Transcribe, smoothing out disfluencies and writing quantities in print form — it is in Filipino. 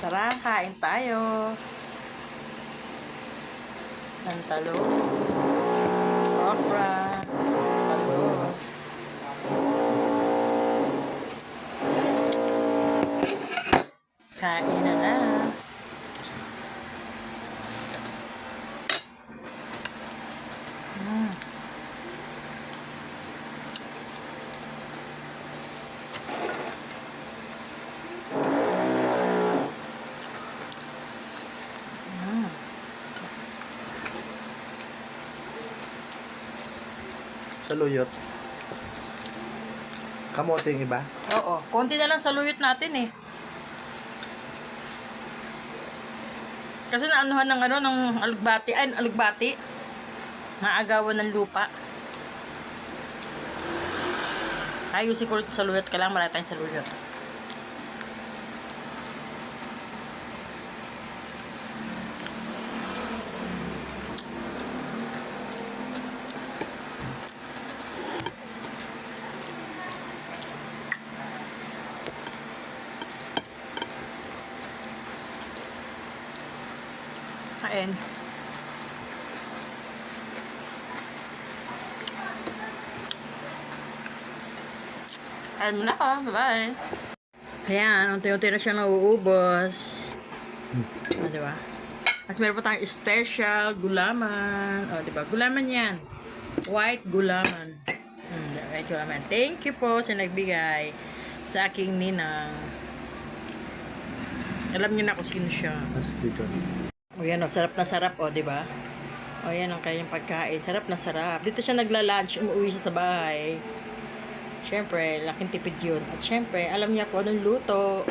Tara, kain tayo. Ng talong. Okra. Talong. Kain na na. Saluyot. Kamote yung iba. Oo, konti na lang saluyot natin eh. Kasi naanuhan ng ng alugbati. Maagawan ng lupa. Ayusin ko ulit saluyot ka lang, marami tayong saluyot. Kain. Kain mo na ako. Bye-bye. Ayan, unti-unti na siya nauubos. Diba? Mas meron pa tayong special gulaman. Diba? Gulaman yan. White gulaman. White gulaman. Thank you po sa nagbigay sa aking ninang. Alam niyo na kung sino siya. O yan o, sarap na sarap o, diba? O yan ang kanyang pagkain. Sarap na sarap. Dito siya nagla-lunch, umuwi siya sa bahay. Siyempre, laking tipid yun. At siyempre, alam niya kung anong luto.